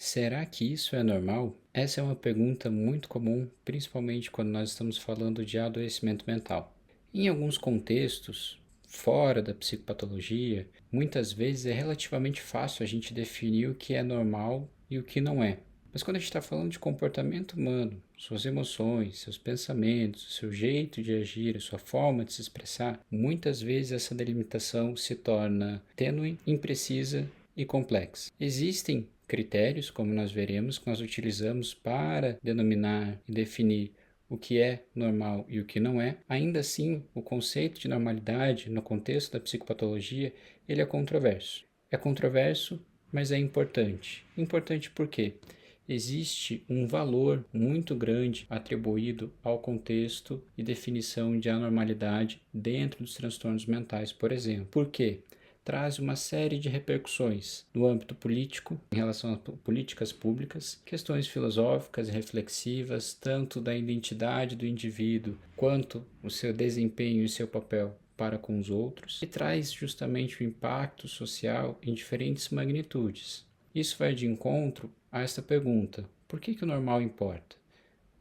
Será que isso é normal? Essa é uma pergunta muito comum, principalmente quando nós estamos falando de adoecimento mental. Em alguns contextos, fora da psicopatologia, muitas vezes é relativamente fácil a gente definir o que é normal e o que não é. Mas quando a gente está falando de comportamento humano, suas emoções, seus pensamentos, seu jeito de agir, a sua forma de se expressar, muitas vezes essa delimitação se torna tênue, imprecisa e complexa. Existem critérios, como nós veremos, que nós utilizamos para denominar e definir o que é normal e o que não é. Ainda assim, o conceito de normalidade no contexto da psicopatologia, ele é controverso. É controverso, mas é importante. Importante por quê? Existe um valor muito grande atribuído ao contexto e definição de anormalidade dentro dos transtornos mentais, por exemplo. Por quê? Traz uma série de repercussões no âmbito político, em relação a políticas públicas, questões filosóficas e reflexivas, tanto da identidade do indivíduo quanto o seu desempenho e seu papel para com os outros, e traz justamente o impacto social em diferentes magnitudes. Isso vai de encontro a esta pergunta: por que o normal importa?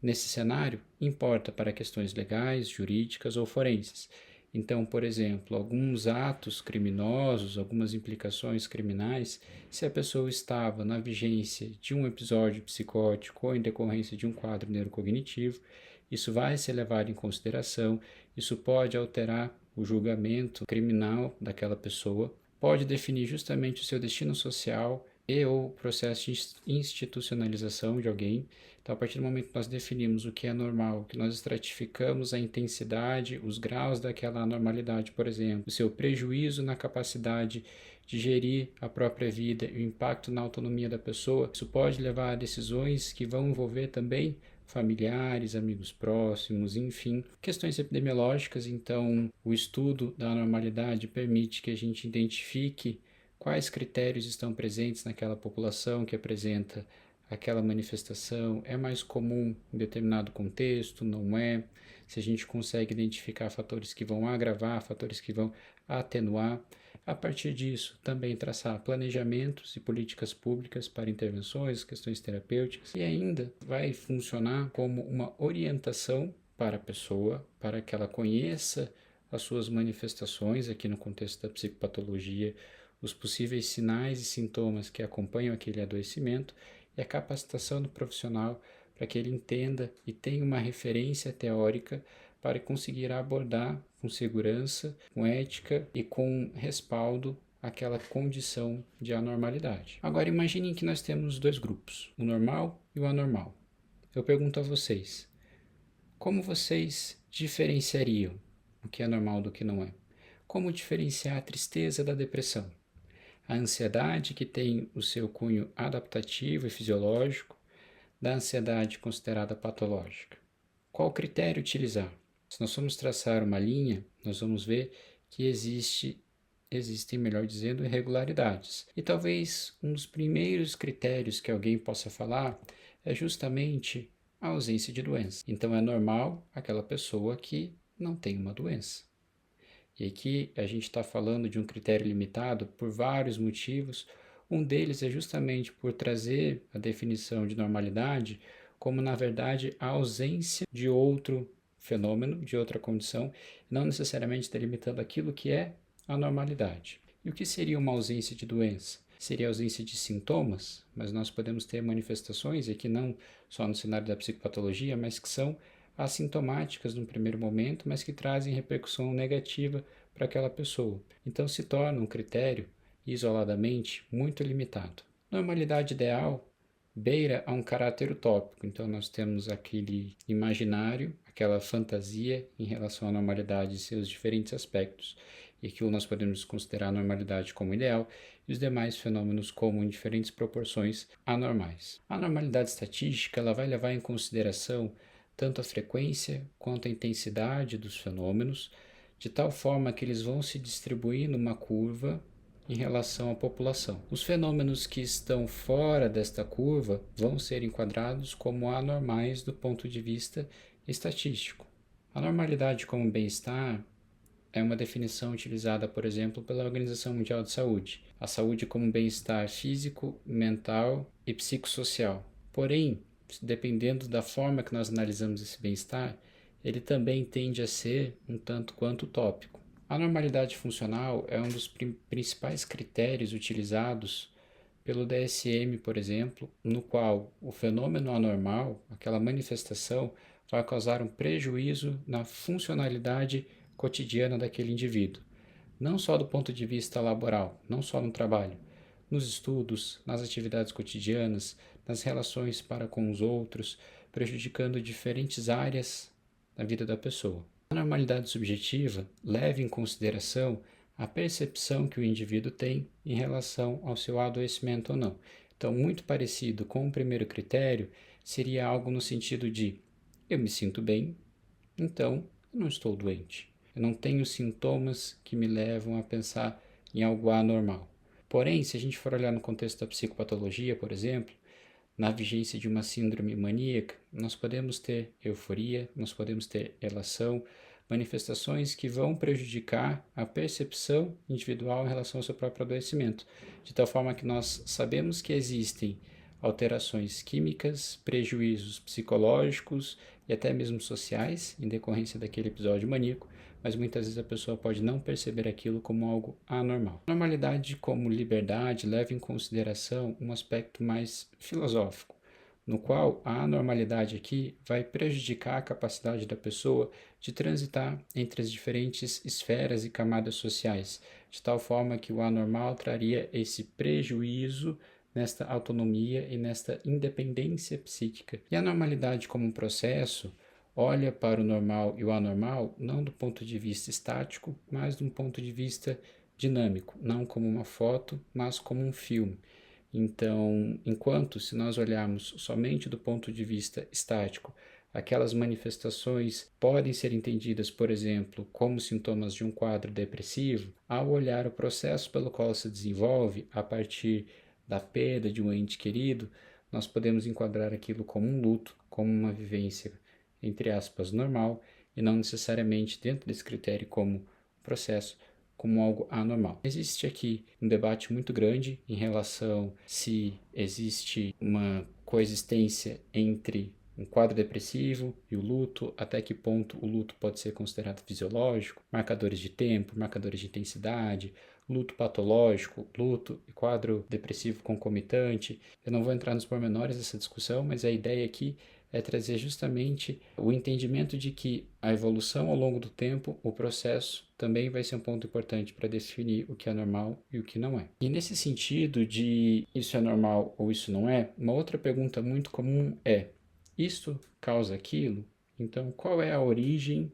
Nesse cenário, importa para questões legais, jurídicas ou forenses. Então, por exemplo, alguns atos criminosos, algumas implicações criminais, se a pessoa estava na vigência de um episódio psicótico ou em decorrência de um quadro neurocognitivo, isso vai ser levado em consideração, isso pode alterar o julgamento criminal daquela pessoa, pode definir justamente o seu destino social e ou processo de institucionalização de alguém. Então, a partir do momento que nós definimos o que é normal, que nós estratificamos a intensidade, os graus daquela anormalidade, por exemplo, o seu prejuízo na capacidade de gerir a própria vida e o impacto na autonomia da pessoa, isso pode levar a decisões que vão envolver também familiares, amigos próximos, enfim, questões epidemiológicas. Então, o estudo da anormalidade permite que a gente identifique quais critérios estão presentes naquela população que apresenta aquela manifestação, é mais comum em determinado contexto, não é? Se a gente consegue identificar fatores que vão agravar, fatores que vão atenuar. A partir disso, também traçar planejamentos e políticas públicas para intervenções, questões terapêuticas, e ainda vai funcionar como uma orientação para a pessoa, para que ela conheça as suas manifestações, aqui no contexto da psicopatologia, os possíveis sinais e sintomas que acompanham aquele adoecimento e a capacitação do profissional para que ele entenda e tenha uma referência teórica para conseguir abordar com segurança, com ética e com respaldo aquela condição de anormalidade. Agora imaginem que nós temos dois grupos, o normal e o anormal. Eu pergunto a vocês, como vocês diferenciariam o que é normal do que não é? Como diferenciar a tristeza da depressão? A ansiedade, que tem o seu cunho adaptativo e fisiológico, da ansiedade considerada patológica. Qual critério utilizar? Se nós formos traçar uma linha, nós vamos ver que existem, melhor dizendo, irregularidades. E talvez um dos primeiros critérios que alguém possa falar é justamente a ausência de doença. Então é normal aquela pessoa que não tem uma doença. E aqui a gente está falando de um critério limitado por vários motivos. Um deles é justamente por trazer a definição de normalidade como, na verdade, a ausência de outro fenômeno, de outra condição, não necessariamente delimitando aquilo que é a normalidade. E o que seria uma ausência de doença? Seria a ausência de sintomas, mas nós podemos ter manifestações, e aqui não só no cenário da psicopatologia, mas que são assintomáticas no primeiro momento, mas que trazem repercussão negativa para aquela pessoa. Então se torna um critério, isoladamente, muito limitado. Normalidade ideal beira a um caráter utópico, então nós temos aquele imaginário, aquela fantasia em relação à normalidade e seus diferentes aspectos, e aquilo nós podemos considerar a normalidade como ideal e os demais fenômenos como em diferentes proporções anormais. A normalidade estatística ela vai levar em consideração tanto a frequência quanto a intensidade dos fenômenos, de tal forma que eles vão se distribuir numa curva em relação à população. Os fenômenos que estão fora desta curva vão ser enquadrados como anormais do ponto de vista estatístico. A normalidade como bem-estar, é uma definição utilizada, por exemplo, pela Organização Mundial de Saúde. A saúde como bem-estar físico, mental e psicossocial. Porém, dependendo da forma que nós analisamos esse bem-estar, ele também tende a ser um tanto quanto utópico. A normalidade funcional é um dos principais critérios utilizados pelo DSM, por exemplo, no qual o fenômeno anormal, aquela manifestação, vai causar um prejuízo na funcionalidade cotidiana daquele indivíduo, não só do ponto de vista laboral, não só no trabalho, nos estudos, nas atividades cotidianas, nas relações para com os outros, prejudicando diferentes áreas da vida da pessoa. A normalidade subjetiva leva em consideração a percepção que o indivíduo tem em relação ao seu adoecimento ou não. Então, muito parecido com o primeiro critério, seria algo no sentido de: eu me sinto bem, então eu não estou doente. Eu não tenho sintomas que me levam a pensar em algo anormal. Porém, se a gente for olhar no contexto da psicopatologia, por exemplo, na vigência de uma síndrome maníaca, nós podemos ter euforia, nós podemos ter elação, manifestações que vão prejudicar a percepção individual em relação ao seu próprio adoecimento, de tal forma que nós sabemos que existem alterações químicas, prejuízos psicológicos e até mesmo sociais em decorrência daquele episódio maníaco, mas muitas vezes a pessoa pode não perceber aquilo como algo anormal. A normalidade como liberdade leva em consideração um aspecto mais filosófico, no qual a anormalidade aqui vai prejudicar a capacidade da pessoa de transitar entre as diferentes esferas e camadas sociais, de tal forma que o anormal traria esse prejuízo nesta autonomia e nesta independência psíquica. E a normalidade como um processo olha para o normal e o anormal não do ponto de vista estático, mas de um ponto de vista dinâmico, não como uma foto, mas como um filme. Então, enquanto se nós olharmos somente do ponto de vista estático, aquelas manifestações podem ser entendidas, por exemplo, como sintomas de um quadro depressivo, ao olhar o processo pelo qual se desenvolve a partir da perda de um ente querido, nós podemos enquadrar aquilo como um luto, como uma vivência, entre aspas, normal, e não necessariamente dentro desse critério como processo, como algo anormal. Existe aqui um debate muito grande em relação se existe uma coexistência entre um quadro depressivo e o luto, até que ponto o luto pode ser considerado fisiológico, marcadores de tempo, marcadores de intensidade, luto patológico, luto e quadro depressivo concomitante. Eu não vou entrar nos pormenores dessa discussão, mas a ideia aqui é trazer justamente o entendimento de que a evolução ao longo do tempo, o processo, também vai ser um ponto importante para definir o que é normal e o que não é. E nesse sentido de isso é normal ou isso não é, uma outra pergunta muito comum é: isto causa aquilo? Então, qual é a origem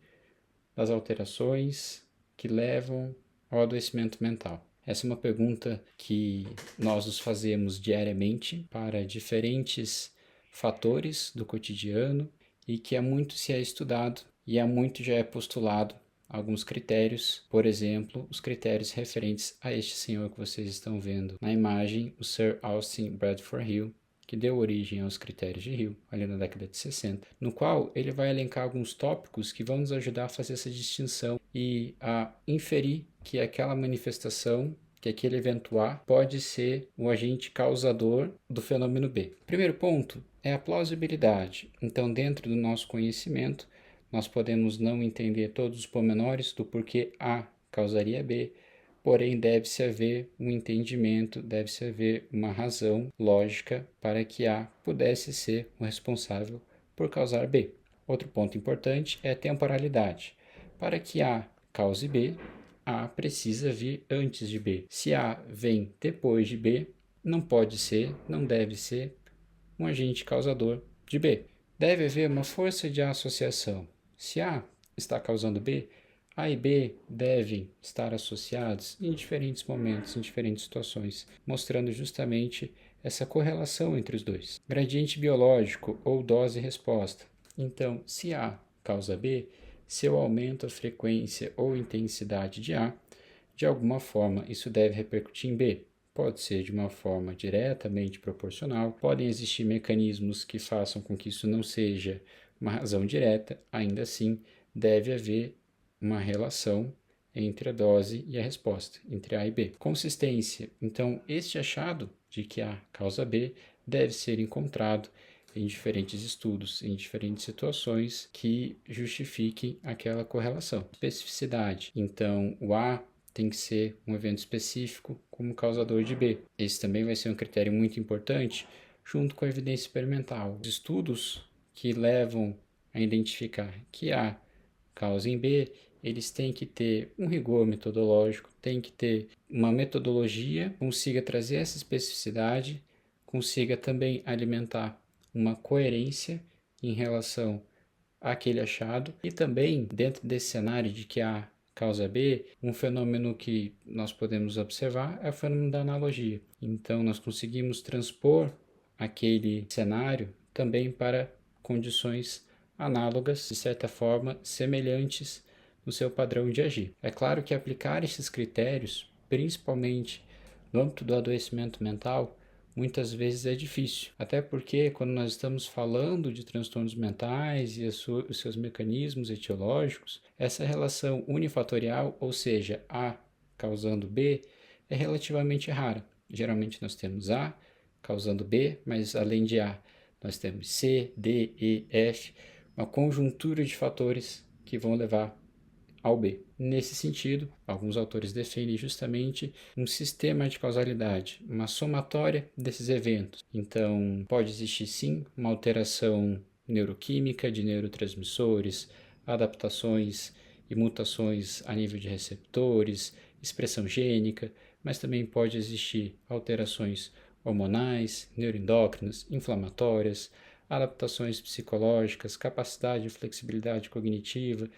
das alterações que levam ao adoecimento mental? Essa é uma pergunta que nós nos fazemos diariamente para diferentes fatores do cotidiano e que há muito se é estudado e há muito já é postulado alguns critérios, por exemplo, os critérios referentes a este senhor que vocês estão vendo na imagem, o Sir Austin Bradford Hill, que deu origem aos critérios de Hill, ali na década de 60, no qual ele vai elencar alguns tópicos que vão nos ajudar a fazer essa distinção e a inferir que aquela manifestação, que aquele evento A pode ser o agente causador do fenômeno B. Primeiro ponto é a plausibilidade. Então, dentro do nosso conhecimento, nós podemos não entender todos os pormenores do porquê A causaria B, porém deve-se haver um entendimento, deve-se haver uma razão lógica para que A pudesse ser o responsável por causar B. Outro ponto importante é a temporalidade. Para que A cause B, A precisa vir antes de B. Se A vem depois de B, não pode ser, não deve ser um agente causador de B. Deve haver uma força de associação. Se A está causando B, A e B devem estar associados em diferentes momentos, em diferentes situações, mostrando justamente essa correlação entre os dois. Gradiente biológico ou dose-resposta. Então, se A causa B, se eu aumento a frequência ou intensidade de A, de alguma forma isso deve repercutir em B. Pode ser de uma forma diretamente proporcional, podem existir mecanismos que façam com que isso não seja uma razão direta, ainda assim deve haver uma relação entre a dose e a resposta, entre A e B. Consistência. Então, este achado de que A causa B deve ser encontrado em diferentes estudos, em diferentes situações que justifiquem aquela correlação. Especificidade. Então, o A tem que ser um evento específico como causador de B. Esse também vai ser um critério muito importante, junto com a evidência experimental. Os estudos que levam a identificar que A causa em B, eles têm que ter um rigor metodológico, tem que ter uma metodologia que consiga trazer essa especificidade, consiga também alimentar uma coerência em relação àquele achado e também dentro desse cenário de que A causa B, um fenômeno que nós podemos observar é o fenômeno da analogia. Então nós conseguimos transpor aquele cenário também para condições análogas, de certa forma semelhantes no seu padrão de agir. É claro que aplicar esses critérios, principalmente no âmbito do adoecimento mental, muitas vezes é difícil, até porque quando nós estamos falando de transtornos mentais e os seus mecanismos etiológicos, essa relação unifatorial, ou seja, A causando B, é relativamente rara. Geralmente nós temos A causando B, mas além de A, nós temos C, D, E, F, uma conjuntura de fatores que vão levar ao B. Nesse sentido, alguns autores defendem justamente um sistema de causalidade, uma somatória desses eventos. Então, pode existir sim uma alteração neuroquímica de neurotransmissores, adaptações e mutações a nível de receptores, expressão gênica, mas também pode existir alterações hormonais, neuroendócrinas, inflamatórias, adaptações psicológicas, capacidade e flexibilidade cognitiva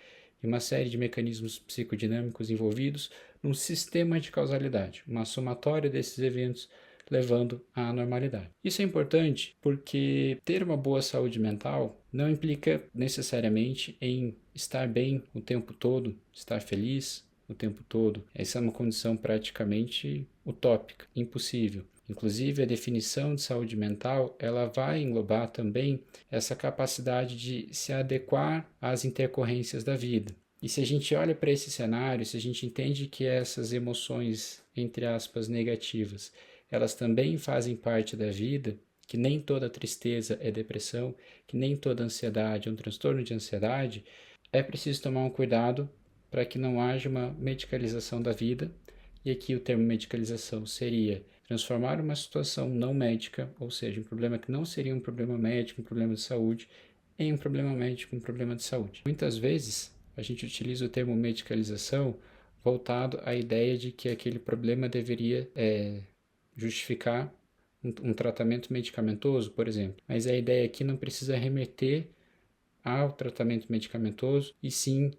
e uma série de mecanismos psicodinâmicos envolvidos num sistema de causalidade, uma somatória desses eventos levando à normalidade. Isso é importante porque ter uma boa saúde mental não implica necessariamente em estar bem o tempo todo, estar feliz o tempo todo. Essa é uma condição praticamente utópica, impossível. Inclusive, a definição de saúde mental, ela vai englobar também essa capacidade de se adequar às intercorrências da vida. E se a gente olha para esse cenário, se a gente entende que essas emoções, entre aspas, negativas, elas também fazem parte da vida, que nem toda tristeza é depressão, que nem toda ansiedade é um transtorno de ansiedade, é preciso tomar um cuidado para que não haja uma medicalização da vida. E aqui o termo medicalização seria transformar uma situação não médica, ou seja, um problema que não seria um problema médico, um problema de saúde, em um problema médico, um problema de saúde. Muitas vezes a gente utiliza o termo medicalização voltado à ideia de que aquele problema deveria justificar um tratamento medicamentoso, por exemplo. Mas a ideia aqui não precisa remeter ao tratamento medicamentoso, e sim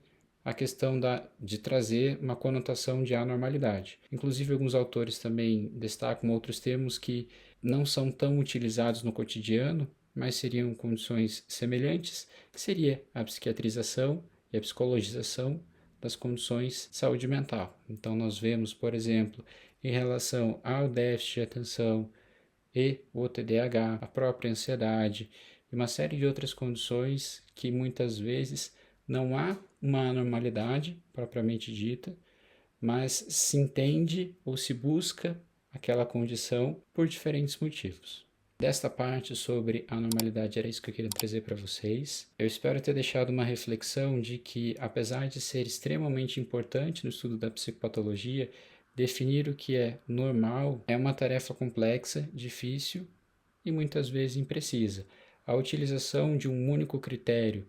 a questão de trazer uma conotação de anormalidade. Inclusive, alguns autores também destacam outros termos que não são tão utilizados no cotidiano, mas seriam condições semelhantes, que seria a psiquiatrização e a psicologização das condições de saúde mental. Então, nós vemos, por exemplo, em relação ao déficit de atenção e o TDAH, a própria ansiedade e uma série de outras condições que muitas vezes não há uma anormalidade propriamente dita, mas se entende ou se busca aquela condição por diferentes motivos. Desta parte sobre a anormalidade era isso que eu queria trazer para vocês. Eu espero ter deixado uma reflexão de que, apesar de ser extremamente importante no estudo da psicopatologia, definir o que é normal é uma tarefa complexa, difícil e muitas vezes imprecisa. A utilização de um único critério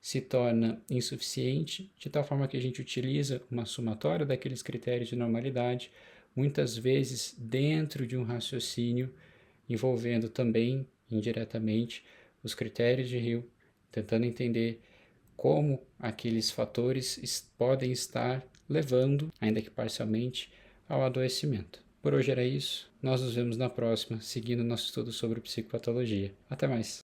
se torna insuficiente, de tal forma que a gente utiliza uma somatória daqueles critérios de normalidade, muitas vezes dentro de um raciocínio envolvendo também, indiretamente, os critérios de Hill, tentando entender como aqueles fatores podem estar levando, ainda que parcialmente, ao adoecimento. Por hoje era isso, nós nos vemos na próxima, seguindo nosso estudo sobre psicopatologia. Até mais!